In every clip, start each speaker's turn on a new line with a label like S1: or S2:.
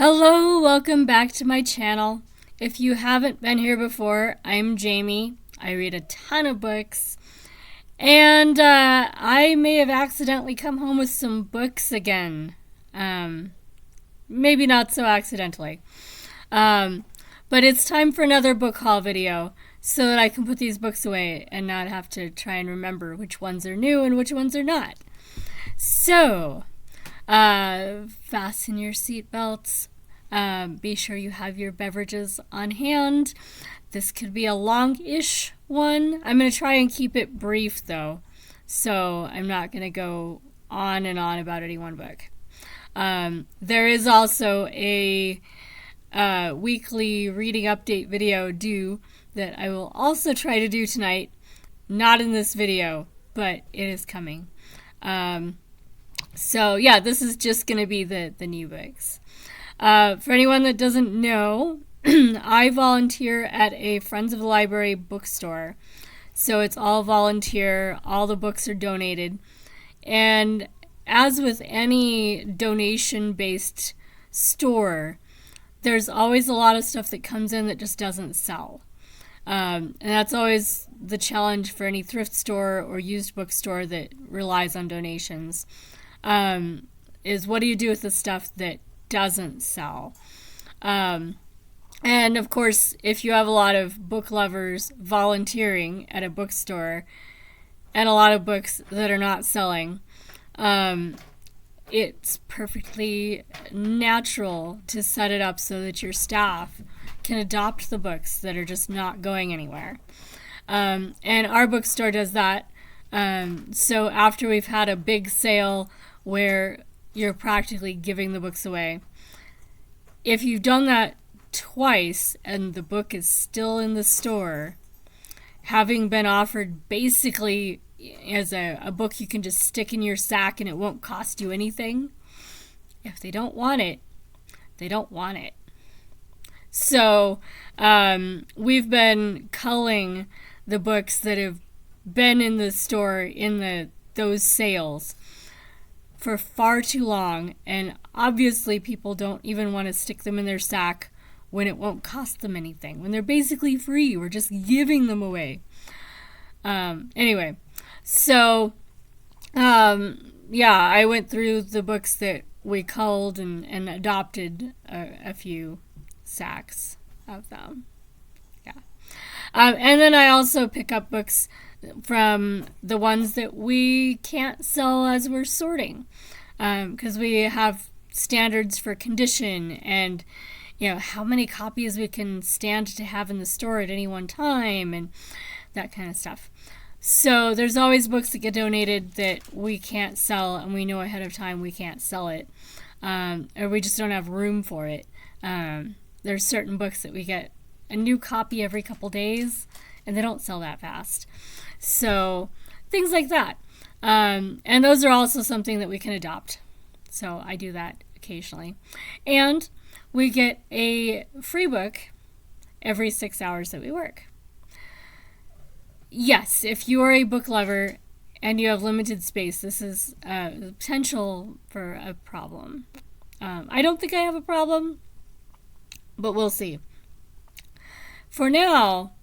S1: Hello, welcome back to my channel. If you haven't been here before, I'm Jamie. I read a ton of books, and I may have accidentally come home with some books again. Maybe not so accidentally. But it's time for another book haul video so that I can put these books away and not have to try and remember which ones are new and which ones are not. So, fasten your seatbelts. Be sure you have your beverages on hand. This could be a long-ish one. I'm going to try and keep it brief, though, so I'm not going to go on and on about any one book. There is also a weekly reading update video due that I will also try to do tonight. Not in this video, but it is coming. So yeah, this is just going to be the new books. For anyone that doesn't know, I volunteer at a Friends of the Library bookstore. So it's all volunteer, all the books are donated. And as with any donation-based store, there's always a lot of stuff that comes in that just doesn't sell. And that's always the challenge for any thrift store or used bookstore that relies on donations. Is what do you do with the stuff that doesn't sell? And of course, if you have a lot of book lovers volunteering at a bookstore and a lot of books that are not selling, it's perfectly natural to set it up so that your staff can adopt the books that are just not going anywhere. And our bookstore does that. So after we've had a big sale where you're practically giving the books away, if you've done that twice and the book is still in the store, having been offered basically as a book you can just stick in your sack and it won't cost you anything, if they don't want it, they don't want it. So we've been culling the books that have been in the store in those sales for far too long, and obviously people don't even want to stick them in their sack when it won't cost them anything, when they're basically free. We're just giving them away. Anyway, so yeah, I went through the books that we culled and adopted a few sacks of them. Yeah. And then I also pick up books from the ones that we can't sell as we're sorting, because we have standards for condition and how many copies we can stand to have in the store at any one time and that kind of stuff. So there's always books that get donated that we can't sell, and we know ahead of time we can't sell it, or we just don't have room for it. There's certain books that we get a new copy every couple days, and they don't sell that fast. So things like that. And those are also something that we can adopt. So I do that occasionally. And we get a free book every 6 hours that we work. Yes, if you are a book lover and you have limited space, this is the potential for a problem. I don't think I have a problem, but we'll see. For now,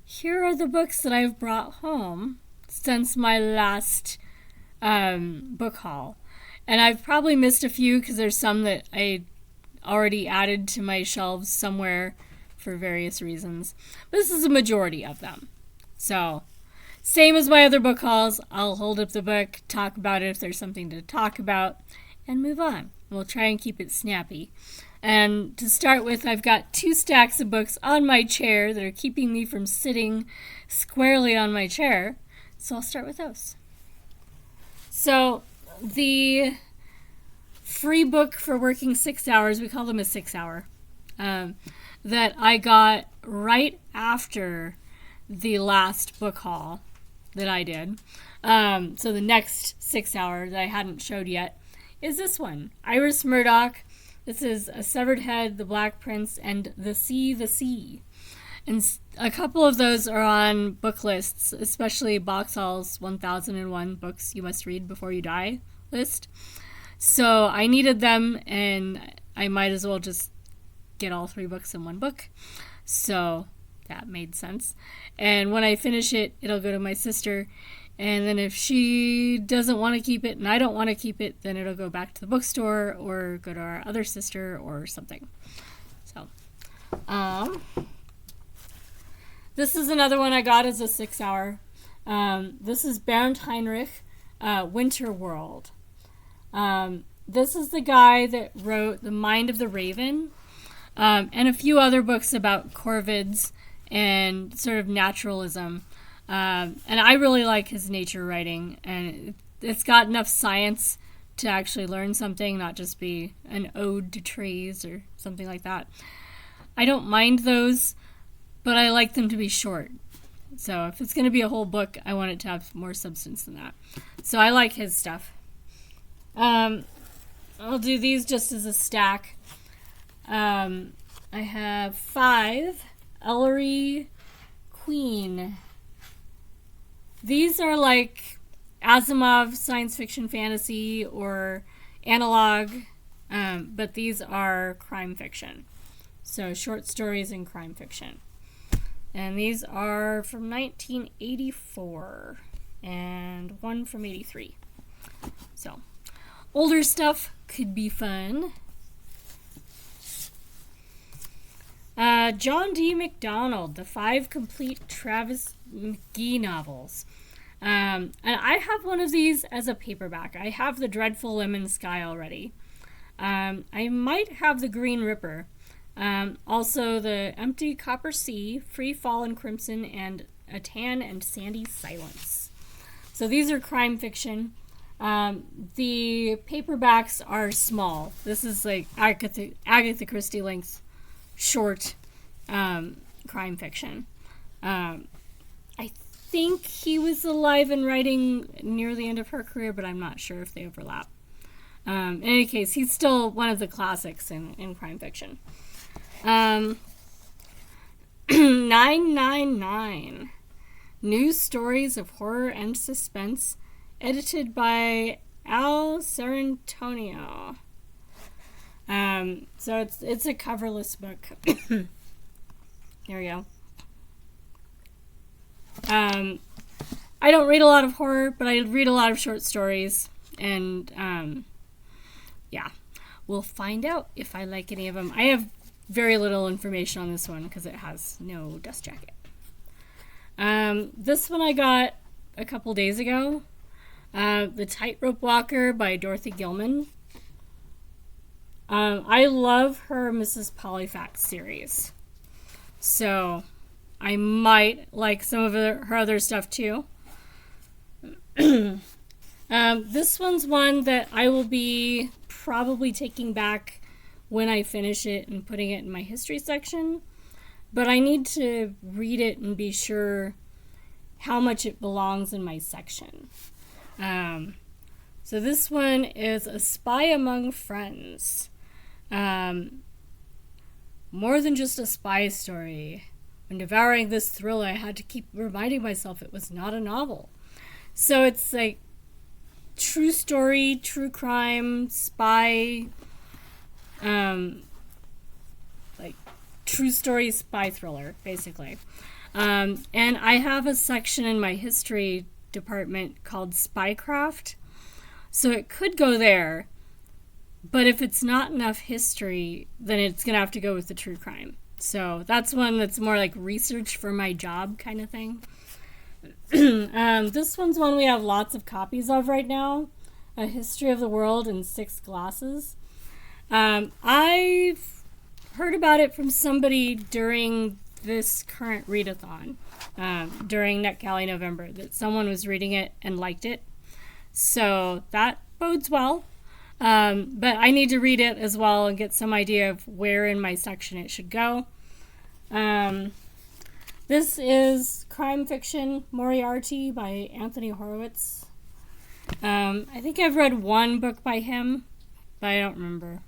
S1: here are the books that I've brought home since my last book haul. And I've probably missed a few because there's some that I already added to my shelves somewhere for various reasons. But this is a majority of them. So, same as my other book hauls, I'll hold up the book, talk about it if there's something to talk about, and move on. We'll try and keep it snappy. And to start with, I've got 2 stacks of books on my chair that are keeping me from sitting squarely on my chair. So I'll start with those. So the free book for working 6 hours, we call them a 6 hour, that I got right after the last book haul that I did. So the next 6 hour that I hadn't showed yet is this one, Iris Murdoch. This is A Severed Head, The Black Prince, and The Sea, the Sea. And a couple of those are on book lists, especially Boxall's 1001 Books You Must Read Before You Die list. So I needed them, and I might as well just get all 3 books in one book. So that made sense. And when I finish it, it'll go to my sister. And then if she doesn't want to keep it and I don't want to keep it, then it'll go back to the bookstore or go to our other sister or something. So, this is another one I got as a 6-hour. This is Bernd Heinrich, Winter World. This is the guy that wrote The Mind of the Raven, and a few other books about corvids and sort of naturalism. And I really like his nature writing, and it's got enough science to actually learn something, not just be an ode to trees or something like that. I don't mind those, but I like them to be short. So if it's going to be a whole book, I want it to have more substance than that. So I like his stuff. I'll do these just as a stack. I have 5 Ellery Queen. These are like Asimov science fiction fantasy or analog, but these are crime fiction. So short stories and crime fiction. And these are from 1984 and one from 83. So older stuff could be fun. John D. MacDonald, The 5 Complete Travis McGee Novels. And I have one of these as a paperback. I have The Dreadful Lemon Sky already. I might have The Green Ripper. Also The Empty Copper Sea, Free Fall and Crimson, and A Tan and Sandy Silence. So these are crime fiction. The paperbacks are small. This is like Agatha Christie length short crime fiction. I think he was alive and writing near the end of her career, but I'm not sure if they overlap. In any case, he's still one of the classics in crime fiction. 999. News Stories of Horror and Suspense, edited by Al Serantonio. So it's a coverless book. There we go. I don't read a lot of horror, but I read a lot of short stories, and yeah, we'll find out if I like any of them. I have very little information on this one because it has no dust jacket. This one I got a couple days ago. The Tightrope Walker by Dorothy Gilman. I love her Mrs. Polyphat series, so I might like some of her other stuff too. This one's one that I will be probably taking back when I finish it and putting it in my history section, but I need to read it and be sure how much it belongs in my section. So this one is A Spy Among Friends. More than just a spy story. When devouring this thriller, I had to keep reminding myself it was not a novel. So it's like true story, true crime, spy, like true story spy thriller, basically. And I have a section in my history department called Spycraft. So it could go there, but if it's not enough history, then it's going to have to go with the true crime. So that's one that's more like research for my job kind of thing. This one's one we have lots of copies of right now. A History of the World in 6 Glasses. I've heard about it from somebody during this current readathon, during NetGalley November, that someone was reading it and liked it. So that bodes well. But I need to read it as well and get some idea of where in my section it should go. This is Crime Fiction Moriarty by Anthony Horowitz. I think I've read one book by him, but I don't remember.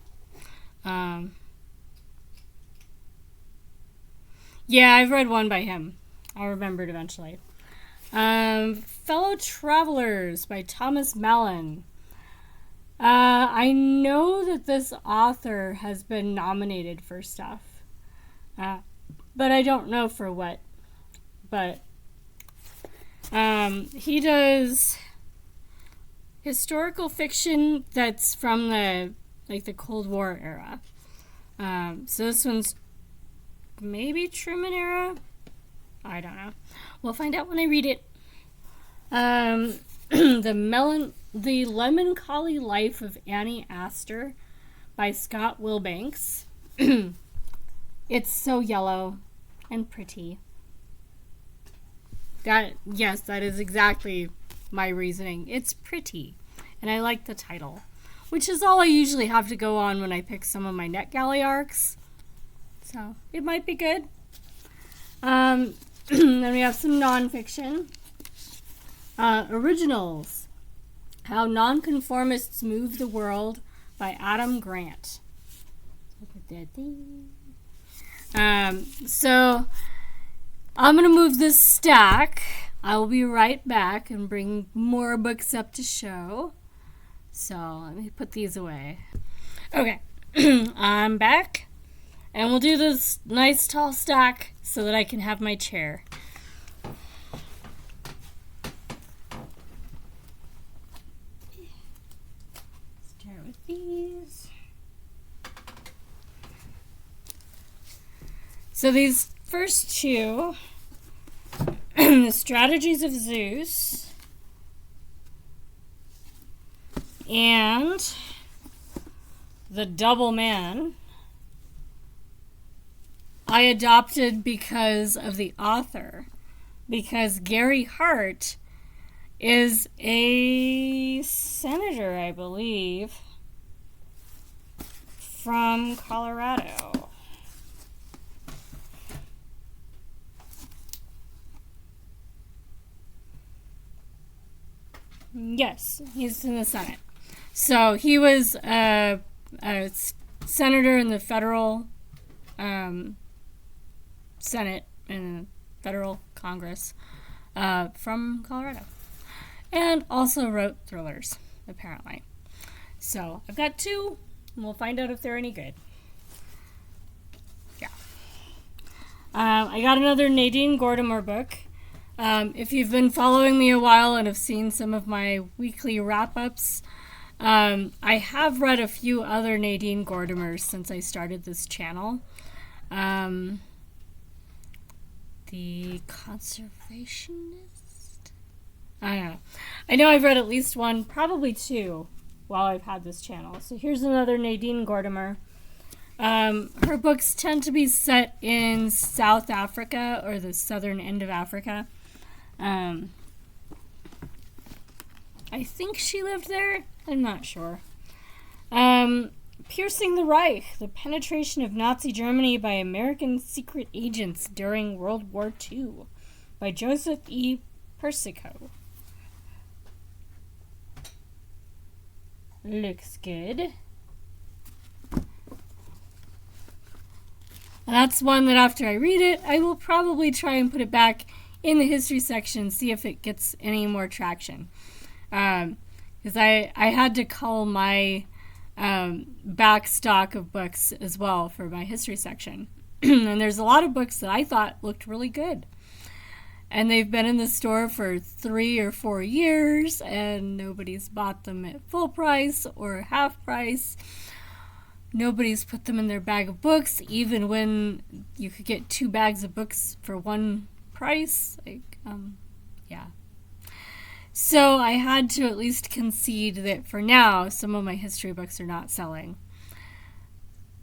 S1: Yeah, I've read one by him. I'll remember it eventually. Fellow Travelers by Thomas Mallon. I know that this author has been nominated for stuff, but I don't know for what. But he does historical fiction that's from the Cold War era. So this one's maybe Truman era. I don't know. We'll find out when I read it. The Melancholy Life of Annie Astor by Scott Wilbanks. It's so yellow and pretty. Yes, that is exactly my reasoning. It's pretty, and I like the title, which is all I usually have to go on when I pick some of my NetGalley arcs. So it might be good. Then we have some nonfiction. Originals. How Nonconformists Move the World by Adam Grant. Look at that thing. So I'm going to move this stack. I will be right back and bring more books up to show. So let me put these away. Okay, I'm back. And we'll do this nice tall stack so that I can have my chair. Start with these. So these first two, The Strategies of Zeus and The Double Man, I adopted because of the author. Because Gary Hart is a senator, I believe, from Colorado. Yes, he's in the Senate. So he was a senator in the federal Senate and federal Congress from Colorado. And also wrote thrillers, apparently. So I've got two, and we'll find out if they're any good. Yeah. I got another Nadine Gordimer book. If you've been following me a while and have seen some of my weekly wrap-ups, I have read a few other Nadine Gordimers since I started this channel. The Conservationist? I don't know. I know I've read at least one, probably two, while I've had this channel. So here's another Nadine Gordimer. Her books tend to be set in South Africa or the southern end of Africa. I think she lived there. I'm not sure. Piercing the Reich, The Penetration of Nazi Germany by American Secret Agents During World War II by Joseph E. Persico. Looks good. And that's one that after I read it, I will probably try and put it back in the history section, see if it gets any more traction. Because I had to cull my back stock of books as well for my history section. And there's a lot of books that I thought looked really good. And they've been in the store for 3 or 4 years, and nobody's bought them at full price or half price. Nobody's put them in their bag of books, even when you could get 2 bags of books for one price. Yeah. So I had to at least concede that for now, some of my history books are not selling.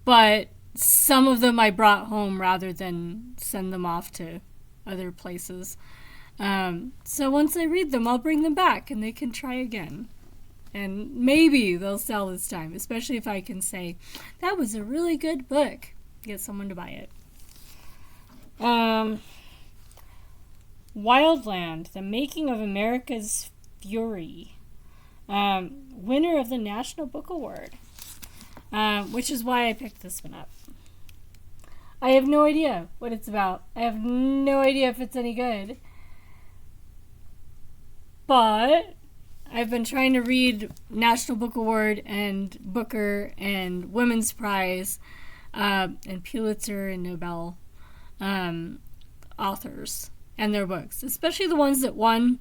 S1: But some of them I brought home rather than send them off to other places. So once I read them, I'll bring them back and they can try again. And maybe they'll sell this time, especially if I can say, that was a really good book. Get someone to buy it. Wildland, The Making of America's Fury. Winner of the National Book Award. Which is why I picked this one up. I have no idea what it's about. I have no idea if it's any good. But I've been trying to read National Book Award and Booker and Women's Prize and Pulitzer and Nobel authors and their books, especially the ones that won,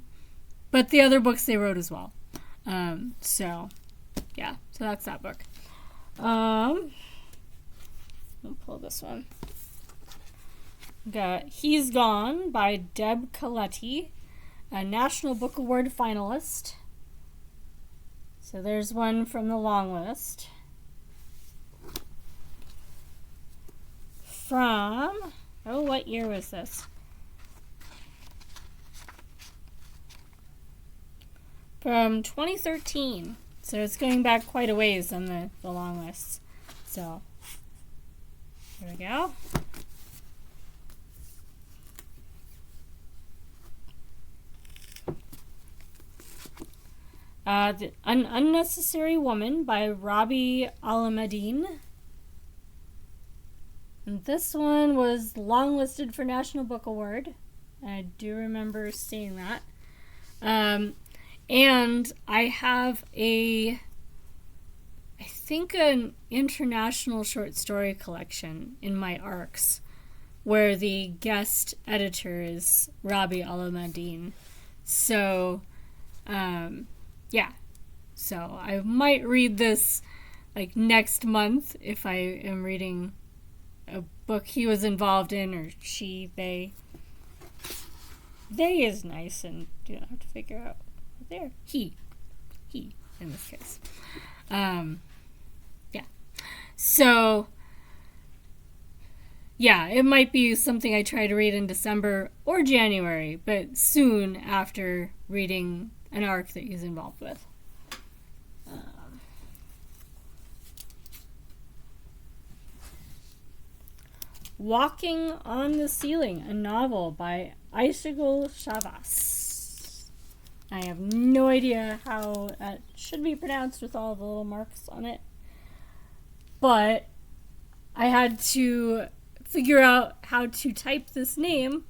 S1: but the other books they wrote as well. So that's that book. I'll pull this one. Got He's Gone by Deb Coletti, a National Book Award finalist. So there's one from the long list. What year was this? From 2013. So it's going back quite a ways on the long list. So, here we go. An Unnecessary Woman by Rabi Alameddine. And this one was longlisted for National Book Award. I do remember seeing that. And I have I think an international short story collection in my ARCs where the guest editor is Rabi Alameddine. So, So I might read this like next month if I am reading a book he was involved in, or she, they. They is nice, and you don't have to figure out what they're. He in this case. So, it might be something I try to read in December or January, but soon after reading an arc that he's involved with. Walking on the Ceiling, a novel by Aysegul Shavas. I have no idea how that should be pronounced with all the little marks on it. But I had to figure out how to type this name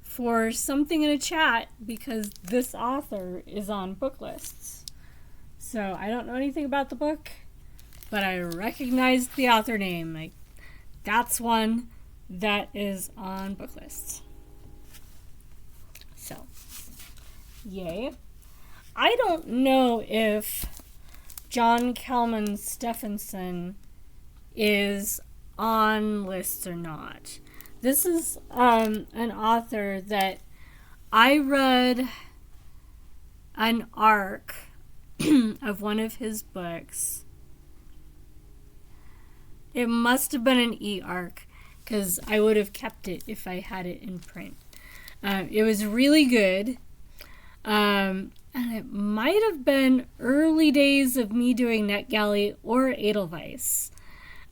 S1: for something in a chat because this author is on book lists. So I don't know anything about the book, but I recognized the author name. That's one that is on book lists. So, yay. I don't know if John Kalman Stephenson is on lists or not. This is an author that I read an arc of one of his books. It must have been an e-arc because I would have kept it if I had it in print. It was really good. And it might have been early days of me doing NetGalley or Edelweiss.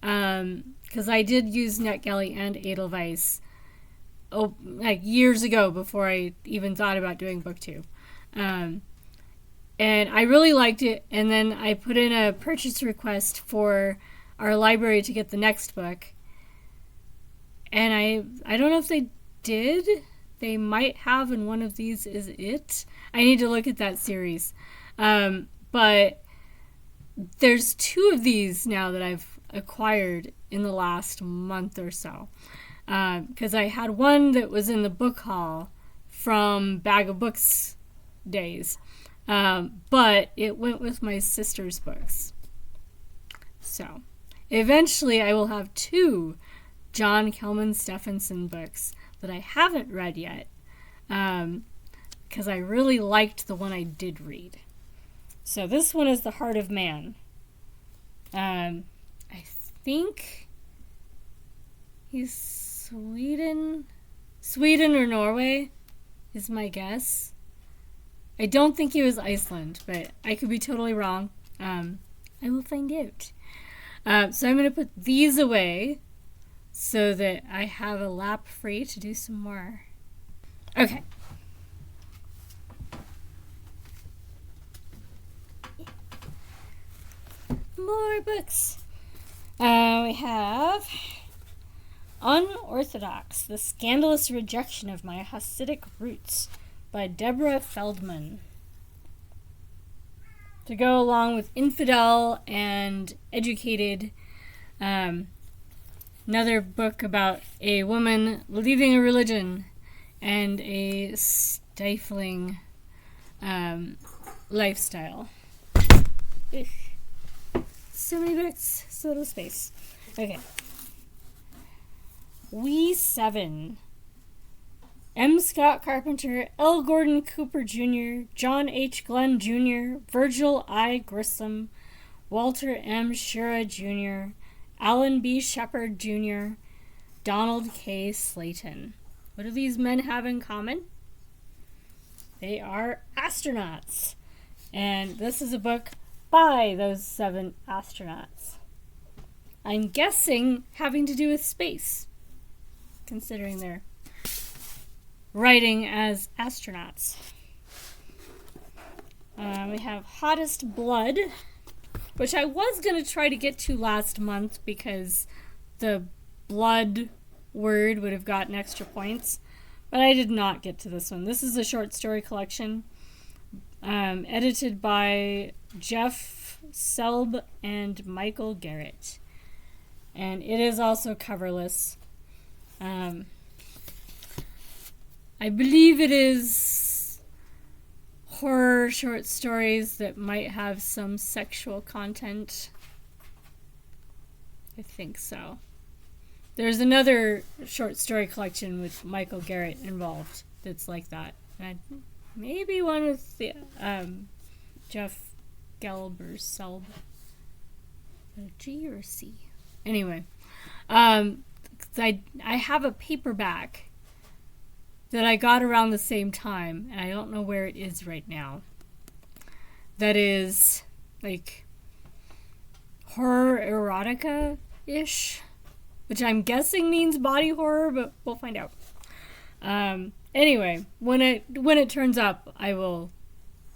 S1: Because I did use NetGalley and Edelweiss years ago before I even thought about doing BookTube. And I really liked it. And then I put in a purchase request for our library to get the next book. And I don't know if they did. They might have, and one of these is it. I need to look at that series. But there's 2 of these now that I've acquired in the last month or so. Because I had one that was in the book haul from Bag of Books days. But it went with my sister's books. So, eventually I will have 2 John Kalman Stephenson books that I haven't read yet, because I really liked the one I did read. So this one is The Heart of Man. I think he's Sweden or Norway is my guess. I don't think he was Iceland, but I could be totally wrong. I will find out. So I'm going to put these away so that I have a lap free to do some more. Okay. More books. We have Unorthodox, The Scandalous Rejection of My Hasidic Roots by Deborah Feldman. to go along with infidel and educated. Another book about a woman leaving a religion and a stifling lifestyle. Ugh. So many books, so little space. Okay. We 7. M. Scott Carpenter, L. Gordon Cooper Jr., John H. Glenn Jr., Virgil I. Grissom, Walter M. Shura Jr., Alan B. Shepard Jr., Donald K. Slayton. What do these men have in common? They are astronauts. And this is a book by those 7 astronauts. I'm guessing having to do with space, considering they're writing as astronauts. We have Hottest Blood, which I was going to try to get to last month because the blood word would have gotten extra points, but I did not get to this one. This is a short story collection edited by Jeff Selb and Michael Garrett. And it is also coverless. I believe it is horror short stories that might have some sexual content. I think so. There's another short story collection with Michael Garrett involved that's like that. And maybe one with the Jeff Gelb or Selb. A G or a C? Anyway, I have a paperback that I got around the same time, and I don't know where it is right now. That is like horror erotica-ish, which I'm guessing means body horror, but we'll find out. Anyway, when it turns up, I will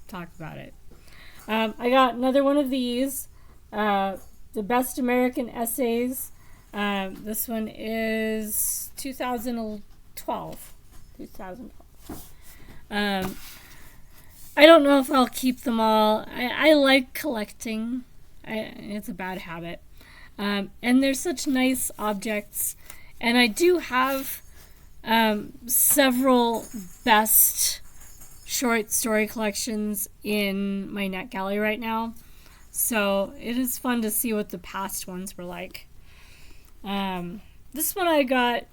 S1: talk about it. I got another one of these, the Best American Essays. This one is 2012. I don't know if I'll keep them all. I like collecting. It's a bad habit. And they're such nice objects. And I do have several best short story collections in my NetGalley right now. So it is fun to see what the past ones were like. This one I got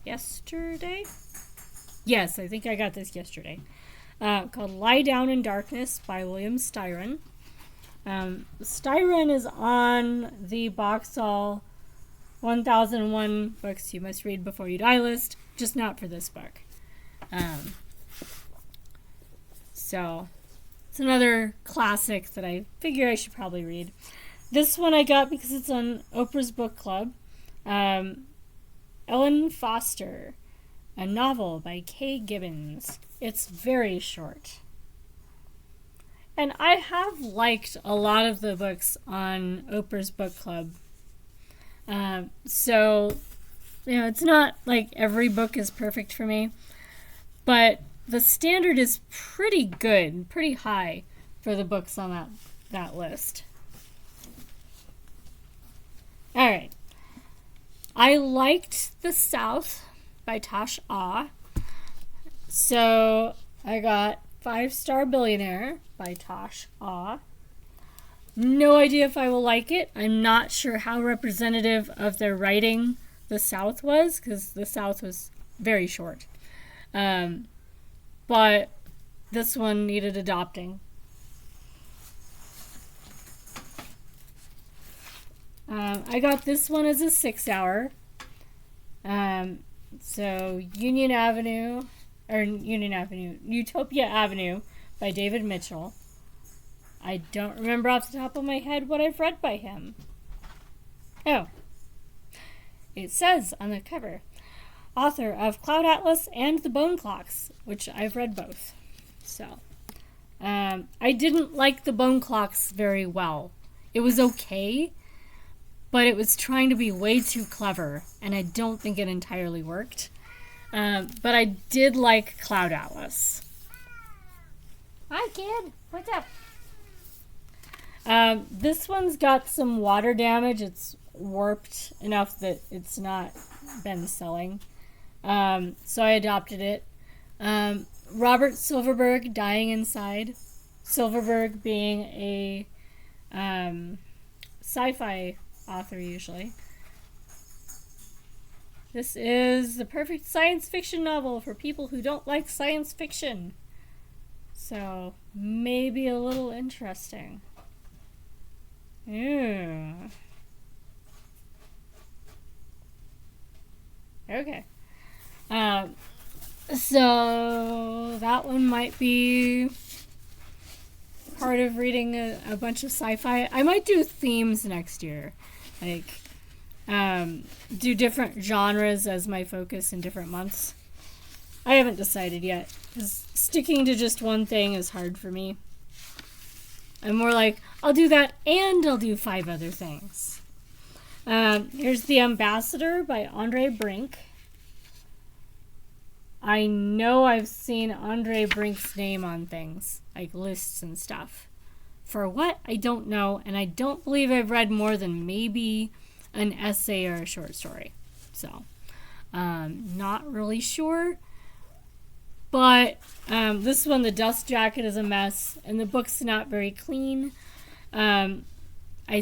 S1: yesterday? Yes, I think I got this yesterday. Called Lie Down in Darkness by William Styron. Styron is on the Boxall 1001 Books You Must Read Before You Die list, just not for this book. So, it's another classic that I figure I should probably read. This one I got because it's on Oprah's Book Club. Ellen Foster, a novel by Kay Gibbons. It's very short. And I have liked a lot of the books on Oprah's Book Club. So, it's not like every book is perfect for me, but the standard is pretty good, pretty high for the books on that list. All right. I liked The South by Tash Ah. So I got 5-Star Billionaire by Tash Ah. No idea if I will like it. I'm not sure how representative of their writing The South was, because The South was very short. But this one needed adopting. I got this one as a 6-hour. So Utopia Avenue by David Mitchell. I don't remember off the top of my head what I've read by him. Oh. It says on the cover, author of Cloud Atlas and The Bone Clocks, which I've read both. So, I didn't like The Bone Clocks very well. It was okay, but it was trying to be way too clever, and I don't think it entirely worked. But I did like Cloud Atlas. Hi, kid. What's up? This one's got some water damage. It's warped enough that it's not been selling. So I adopted it. Robert Silverberg, Dying Inside. Silverberg being a sci-fi author usually. This is the perfect science fiction novel for people who don't like science fiction. So, maybe a little interesting. Yeah. Okay. So, that one might be part of reading a bunch of sci-fi. I might do themes next year. Like, do different genres as my focus in different months. I haven't decided yet, because sticking to just one thing is hard for me. I'm more like, I'll do that and I'll do 5 other things. Here's The Ambassador by Andre Brink. I know I've seen Andre Brink's name on things, like lists and stuff. For what? I don't know, and I don't believe I've read more than maybe an essay or a short story. So, not really sure. But this one, the dust jacket is a mess, and the book's not very clean. I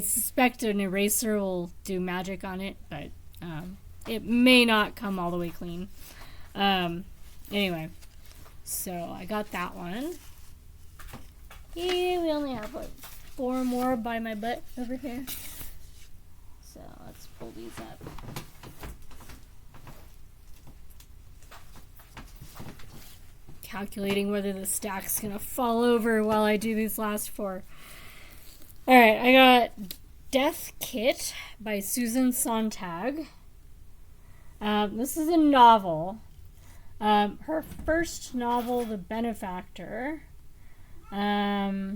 S1: suspect an eraser will do magic on it, but it may not come all the way clean. Anyway, so I got that one. Yeah, we only have like 4 more by my butt over here. So let's pull these up. Calculating whether the stack's gonna fall over while I do these last 4. Alright, I got Death Kit by Susan Sontag. This is a novel. Her first novel, The Benefactor. Yeah.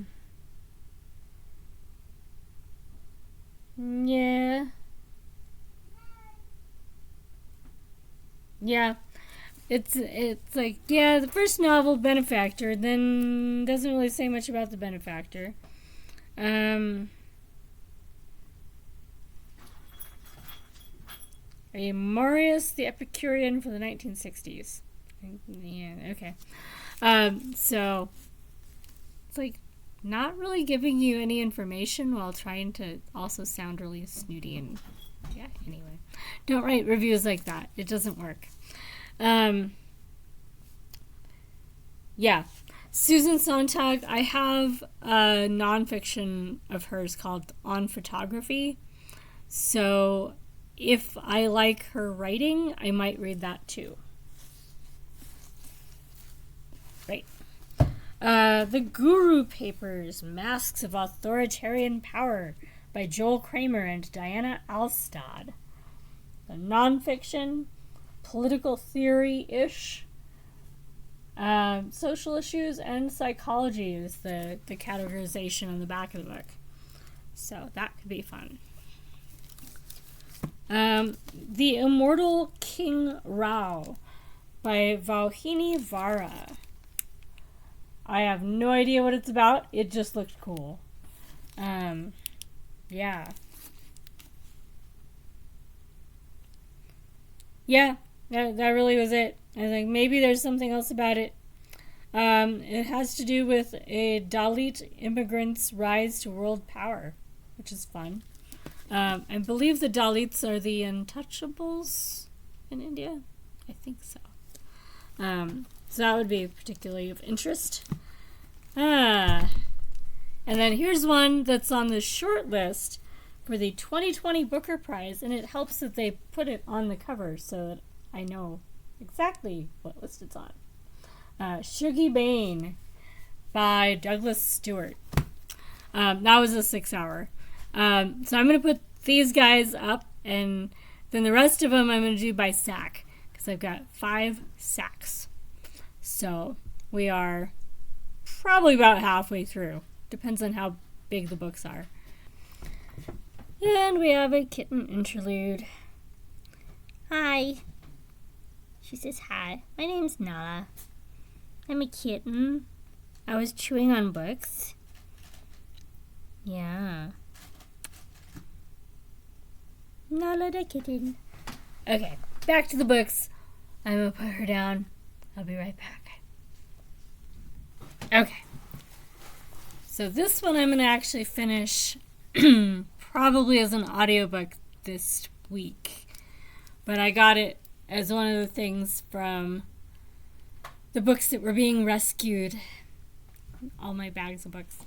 S1: It's like, yeah, the first novel, Benefactor, then doesn't really say much about the benefactor. A Marius the Epicurean for the 1960s. Yeah, okay. So, it's like not really giving you any information while trying to also sound really snooty and, yeah, anyway. Don't write reviews like that. It doesn't work. Yeah. Susan Sontag, I have a nonfiction of hers called On Photography. So if I like her writing, I might read that too. Right. The Guru Papers, Masks of Authoritarian Power by Joel Kramer and Diana Alstad. The nonfiction, political theory-ish, social issues and psychology is the categorization on the back of the book. So that could be fun. The Immortal King Rao by Vauhini Vara. I have no idea what it's about. It just looked cool. Yeah. Yeah, that really was it. I think maybe there's something else about it. It has to do with a Dalit immigrant's rise to world power, which is fun. I believe the Dalits are the untouchables in India. I think so. So that would be particularly of interest. And then here's one that's on the short list for the 2020 Booker Prize, and it helps that they put it on the cover so that I know exactly what list it's on. Shuggie Bain by Douglas Stewart. That was a 6-hour. So I'm going to put these guys up, and then the rest of them I'm going to do by sack, because I've got 5 sacks. So we are probably about halfway through. Depends on how big the books are. And we have a kitten interlude. Hi. She says hi. My name's Nala. I'm a kitten. I was chewing on books. Yeah. Nala the kitten. Okay, back to the books. I'm gonna put her down. I'll be right back. Okay. So this one I'm gonna actually finish probably as an audiobook this week. But I got it as one of the things from the books that were being rescued. All my bags of books.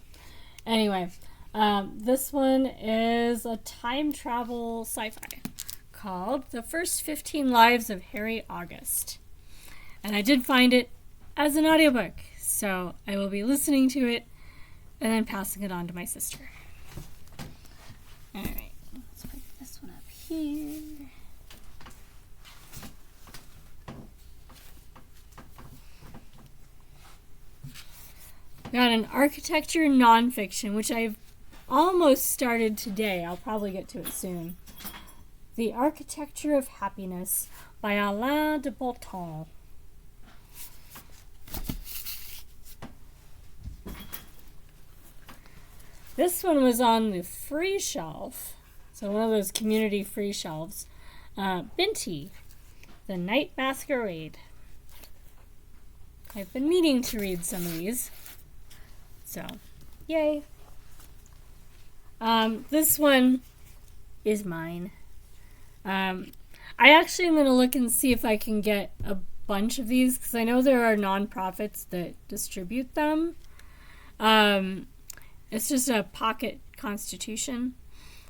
S1: Anyway, this one is a time travel sci-fi called The First 15 Lives of Harry August. And I did find it as an audiobook, so I will be listening to it and then passing it on to my sister. Alright, let's put this one up here. Got an architecture nonfiction, which I've almost started today. I'll probably get to it soon. The Architecture of Happiness by Alain de Botton. This one was on the free shelf, so one of those community free shelves. Binti, The Night Masquerade. I've been meaning to read some of these. So, yay. This one is mine. I actually am going to look and see if I can get a bunch of these, because I know there are nonprofits that distribute them. It's just a pocket constitution,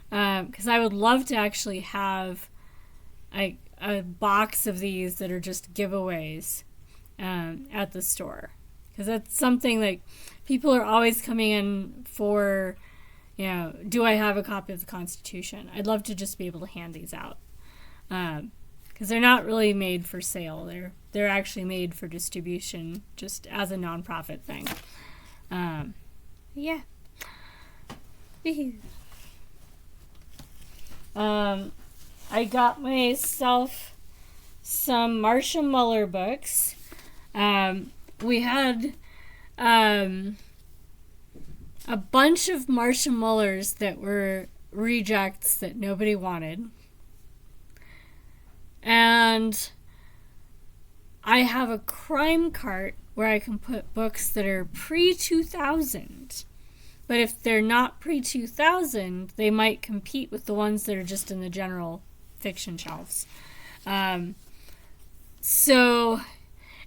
S1: because I would love to actually have a box of these that are just giveaways at the store, because that's something that people are always coming in for. Do I have a copy of the Constitution? I'd love to just be able to hand these out, because they're not really made for sale. They're actually made for distribution, just as a nonprofit thing. Yeah. I got myself some Marcia Muller books. We had a bunch of Marcia Mullers that were rejects that nobody wanted. And I have a crime cart where I can put books that are pre-2000. But if they're not pre-2000, they might compete with the ones that are just in the general fiction shelves. So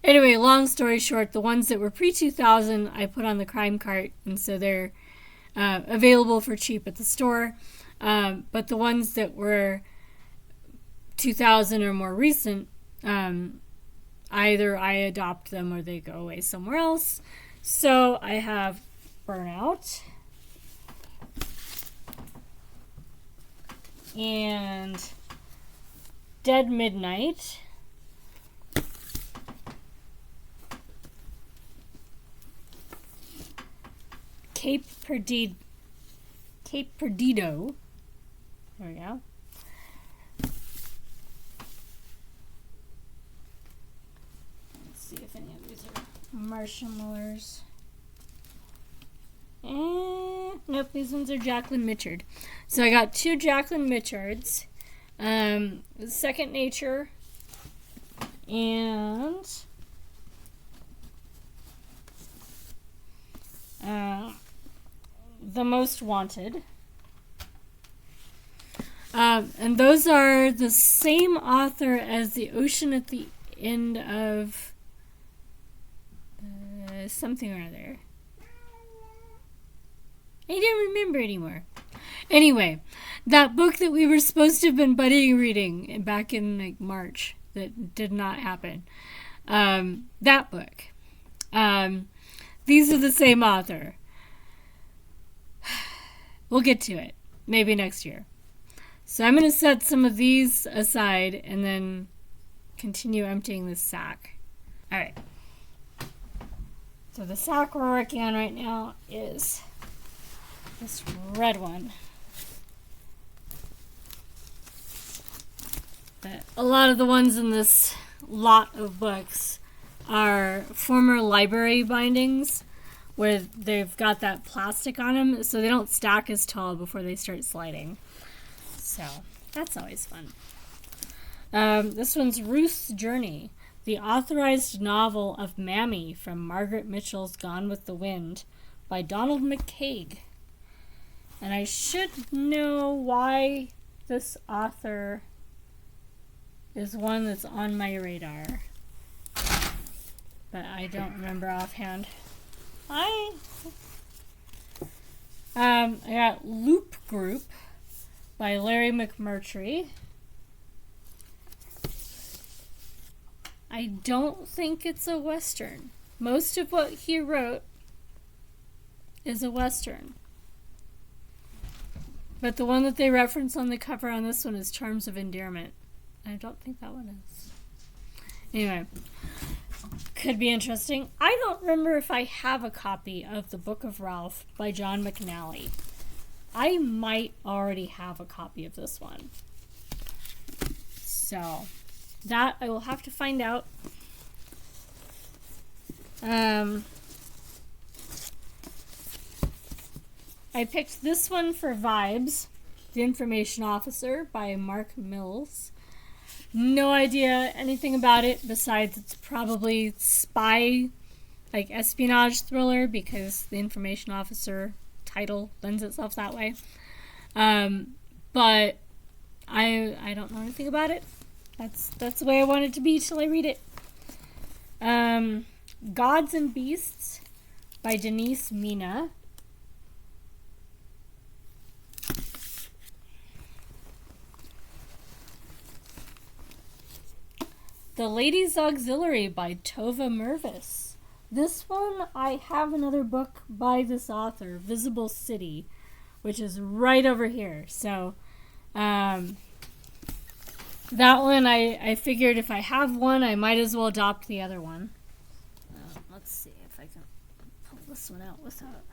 S1: anyway, long story short, the ones that were pre-2000 I put on the crime cart, and so they're available for cheap at the store. But the ones that were 2000 or more recent, either I adopt them or they go away somewhere else. So I have Burnout and Dead Midnight. Cape Perdido. There we go. Let's see if any of these are Marcia Mullers. Nope, these ones are Jacqueline Mitchard. So I got two Jacqueline Mitchards. Second Nature and The Most Wanted. And those are the same author as The Ocean at the End of something or other. I don't remember anymore. Anyway, that book that we were supposed to have been buddy reading back in March that did not happen. That book. These are the same author. We'll get to it. Maybe next year. So I'm going to set some of these aside and then continue emptying this sack. All right. So the sack we're working on right now is this red one. But a lot of the ones in this lot of books are former library bindings where they've got that plastic on them so they don't stack as tall before they start sliding. So that's always fun. This one's Ruth's Journey, the authorized novel of Mammy from Margaret Mitchell's Gone with the Wind by Donald McCaig. And I should know why this author is one that's on my radar, but I don't remember offhand. I got Loop Group by Larry McMurtry. I don't think it's a Western. Most of what he wrote is a Western. But the one that they reference on the cover on this one is Charms of Endearment. I don't think that one is. Anyway, could be interesting. I don't remember if I have a copy of The Book of Ralph by John McNally. I might already have a copy of this one. So, that I will have to find out. I picked this one for Vibes, The Information Officer by Mark Mills. No idea anything about it besides it's probably spy, like espionage thriller, because the Information Officer title lends itself that way. But I don't know anything about it. That's the way I want it to be till I read it. Gods and Beasts by Denise Mina. The Ladies' Auxiliary by Tova Mervis. This one, I have another book by this author, Visible City, which is right over here. So, that one, I figured if I have one, I might as well adopt the other one. Let's see if I can pull this one out without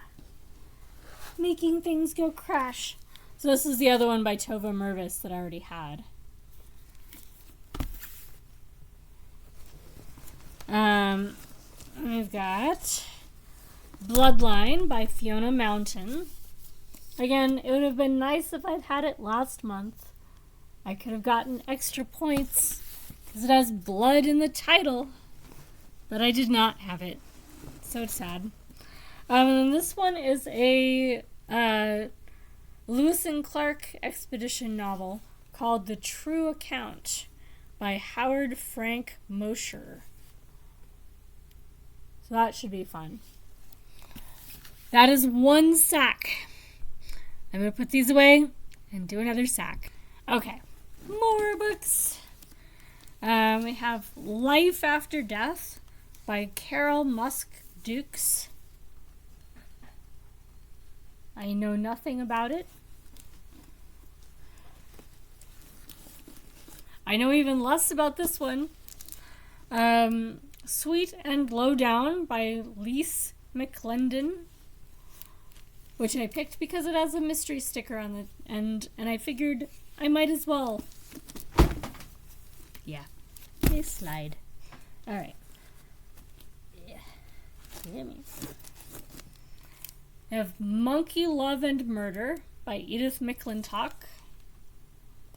S1: making things go crash. So this is the other one by Tova Mervis that I already had. We've got Bloodline by Fiona Mountain. Again, it would have been nice if I'd had it last month. I could have gotten extra points because it has blood in the title, but I did not have it. So sad. And this one is a Lewis and Clark expedition novel called The True Account by Howard Frank Mosher. So that should be fun. That is one sack. I'm going to put these away and do another sack. Okay, more books. We have Life After Death by Carol Musk Dukes. I know nothing about it. I know even less about this one. Sweet and Lowdown by Lise McClendon, which I picked because it has a mystery sticker on the end, and I figured I might as well. Yeah, they slide. All right. Yeah. Yummy. I have Monkey Love and Murder by Edith McClintock.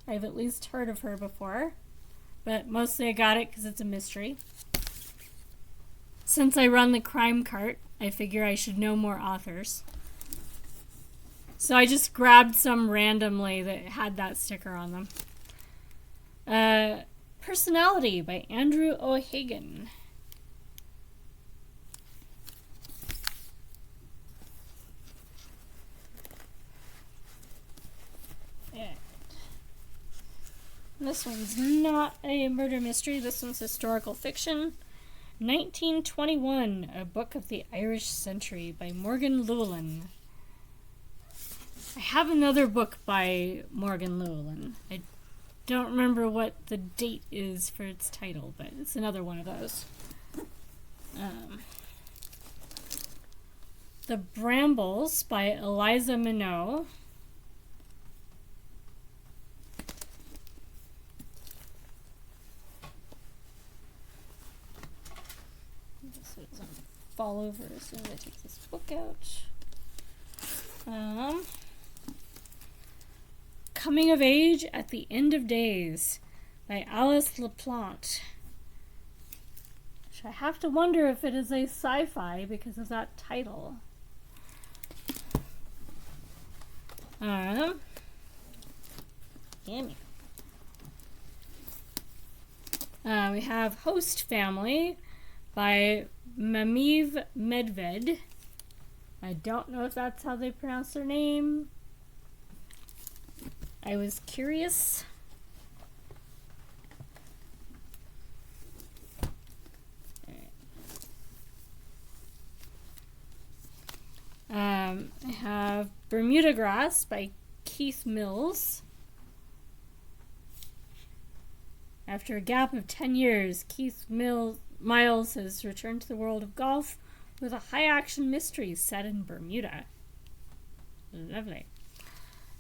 S1: I've at least heard of her before, but mostly I got it because it's a mystery. Since I run the crime cart, I figure I should know more authors. So I just grabbed some randomly that had that sticker on them. Personality by Andrew O'Hagan. This one's not a murder mystery. This one's historical fiction. 1921, A Book of the Irish Century by Morgan Llewellyn. I have another book by Morgan Llewellyn. I don't remember what the date is for its title, but it's another one of those. The Brambles by Eliza Minot. fall over as soon as I take this book out. Coming of Age at the End of Days by Alice LaPlante. Which I have to wonder if it is a sci-fi because of that title. We have Host Family by Mamiv Medved. I don't know if that's how they pronounce their name. I was curious. I have Bermuda Grass by Keith Mills. After a gap of 10 years, Keith Miles has returned to the world of golf with a high-action mystery set in Bermuda. Lovely.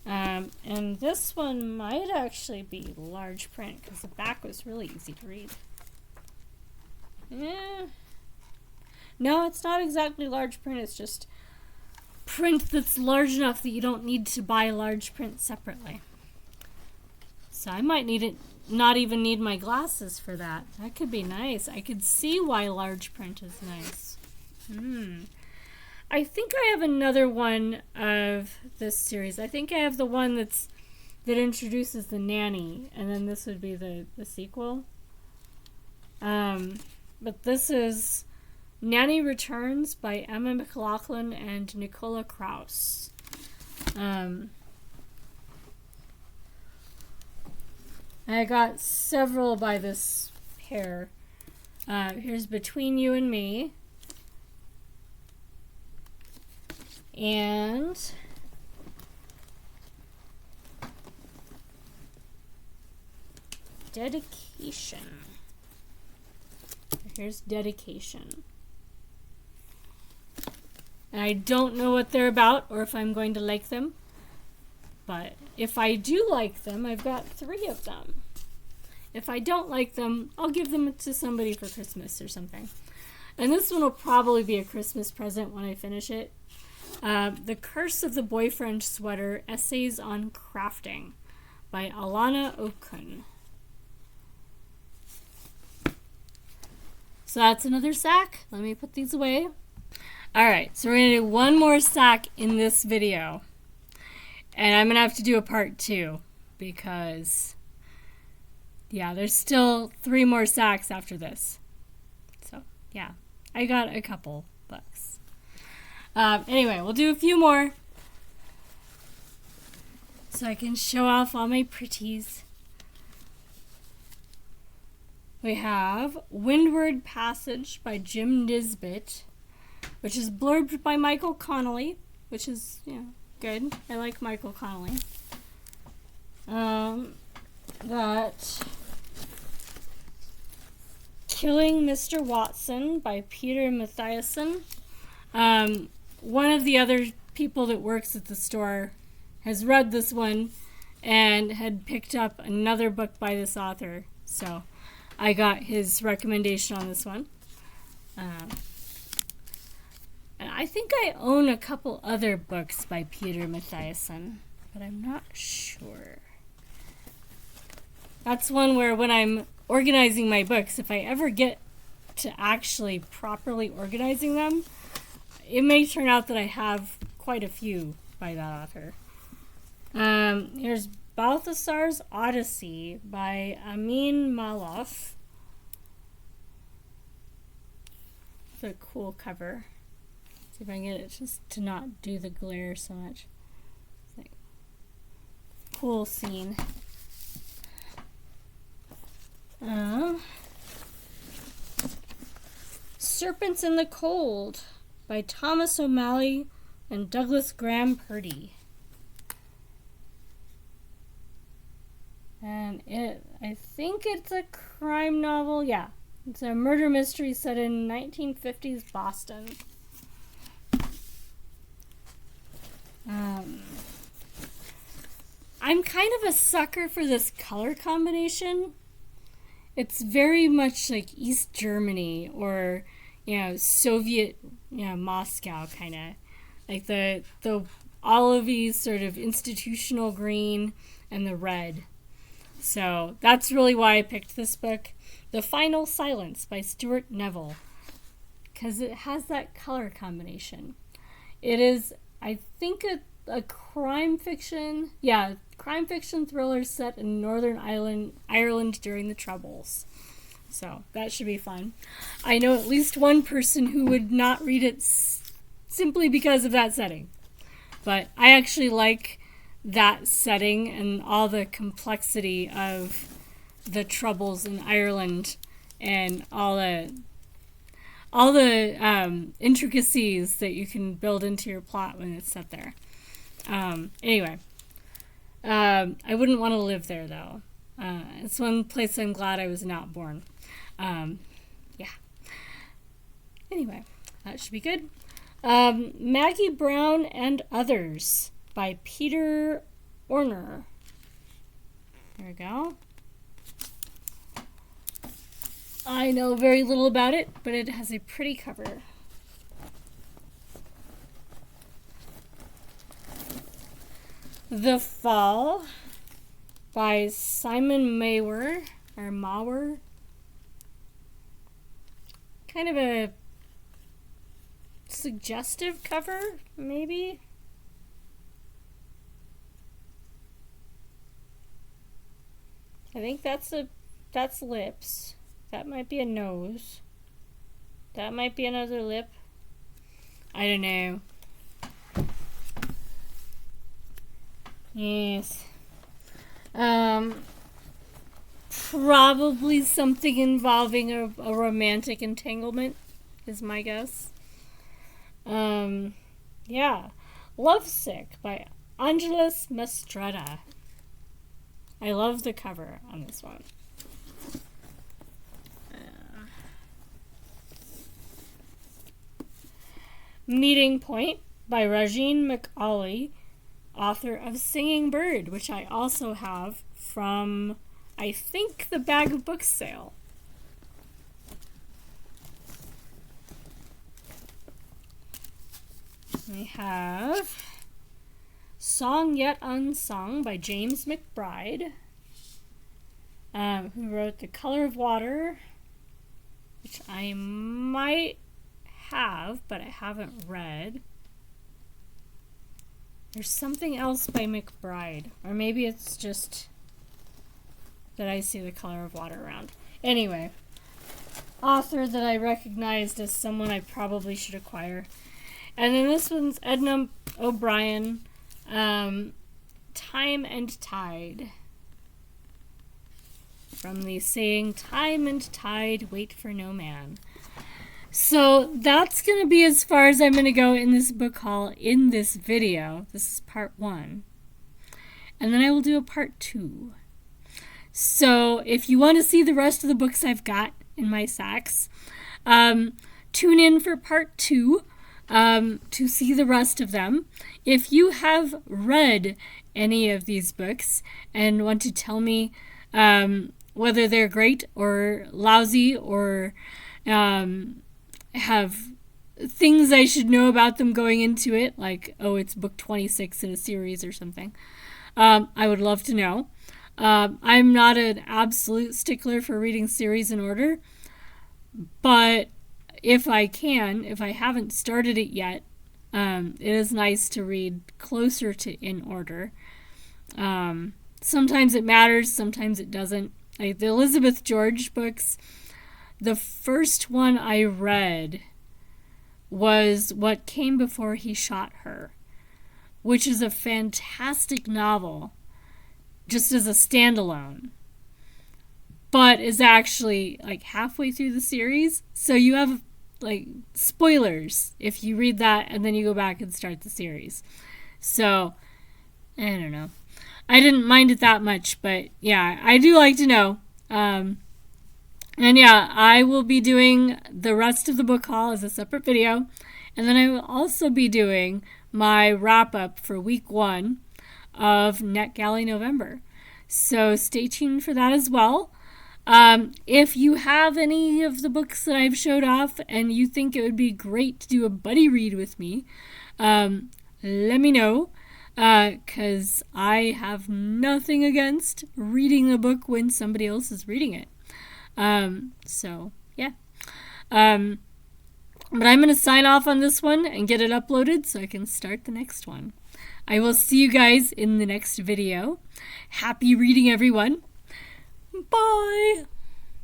S1: And this one might actually be large print because the back was really easy to read. No, it's not exactly large print. It's just print that's large enough that you don't need to buy large print separately. So I might not even need my glasses for that. That could be nice. I could see why large print is nice. I think I have another one of this series. I think I have the one that introduces the nanny, and then this would be the sequel. But this is Nanny Returns by Emma McLaughlin and Nicola Kraus. I got several by this pair. Here's Between You and Me. And Dedication. Here's Dedication. And I don't know what they're about or if I'm going to like them. But if I do like them, I've got 3 of them. If I don't like them, I'll give them to somebody for Christmas or something. And this one will probably be a Christmas present when I finish it. The Curse of the Boyfriend Sweater, Essays on Crafting by Alana Okun. So that's another sack. Let me put these away. Alright, so we're going to do one more sack in this video. And I'm going to have to do a part 2 because, yeah, there's still 3 more sacks after this. So, yeah, I got a couple books. Anyway, we'll do a few more so I can show off all my pretties. We have Windward Passage by Jim Nisbet, which is blurbed by Michael Connelly, which is, good. I like Michael Connelly. Got Killing Mr. Watson by Peter Mathiasson. One of the other people that works at the store has read this one and had picked up another book by this author. So I got his recommendation on this one. And I think I own a couple other books by Peter Mathiasson, but I'm not sure. That's one where when I'm organizing my books, if I ever get to actually properly organizing them, it may turn out that I have quite a few by that author. Here's Balthasar's Odyssey by Amin Maalouf. It's a cool cover. See if I can get it just to not do the glare so much. It's like cool scene. Serpents in the Cold by Thomas O'Malley and Douglas Graham Purdy. And I think it's a crime novel. Yeah, it's a murder mystery set in 1950s Boston. I'm kind of a sucker for this color combination. It's very much like East Germany or, Soviet, Moscow kind of, like the olivey sort of institutional green and the red. So that's really why I picked this book, The Final Silence by Stuart Neville, because it has that color combination. It is, I think, a crime fiction thriller set in Northern Ireland during the Troubles. So that should be fun. I know at least one person who would not read it simply because of that setting. But I actually like that setting and all the complexity of the Troubles in Ireland and all the intricacies that you can build into your plot when it's set there. Anyway, I wouldn't want to live there, though. It's one place I'm glad I was not born. Anyway, that should be good. Maggie Brown and Others by Peter Orner. There we go. I know very little about it, but it has a pretty cover. The Fall by Simon Mauer. Kind of a suggestive cover, maybe? I think that's lips. That might be a nose. That might be another lip. I don't know. Yes. Probably something involving a romantic entanglement is my guess. Lovesick by Angeles Mastretta. I love the cover on this one. Meeting Point by Rajeen McAuley, author of Singing Bird, which I also have from, I think, the Bag of Books sale. We have Song Yet Unsung by James McBride, who wrote The Color of Water, which I might have, but I haven't read. There's something else by McBride, or maybe it's just that I see The Color of Water around. Anyway, author that I recognized as someone I probably should acquire. And then this one's Edna O'Brien, Time and Tide. From the saying, Time and Tide wait for no man. So that's going to be as far as I'm going to go in this book haul in this video. This is part 1. And then I will do a part 2. So if you want to see the rest of the books I've got in my sacks, tune in for part 2 to see the rest of them. If you have read any of these books and want to tell me whether they're great or lousy or have things I should know about them going into it, like, oh, it's book 26 in a series or something, I would love to know. I'm not an absolute stickler for reading series in order, but if I haven't started it yet, it is nice to read closer to in order. Sometimes it matters, sometimes it doesn't. Like the Elizabeth George books, the first one I read was What Came Before He Shot Her, which is a fantastic novel just as a standalone, but is actually like halfway through the series. So you have like spoilers if you read that and then you go back and start the series. So I don't know. I didn't mind it that much, but yeah, I do like to know. And yeah, I will be doing the rest of the book haul as a separate video. And then I will also be doing my wrap-up for week 1 of NetGalley November. So stay tuned for that as well. If you have any of the books that I've showed off and you think it would be great to do a buddy read with me, let me know, because I have nothing against reading the book when somebody else is reading it. So, yeah. But I'm going to sign off on this one and get it uploaded so I can start the next one. I will see you guys in the next video. Happy reading, everyone. Bye.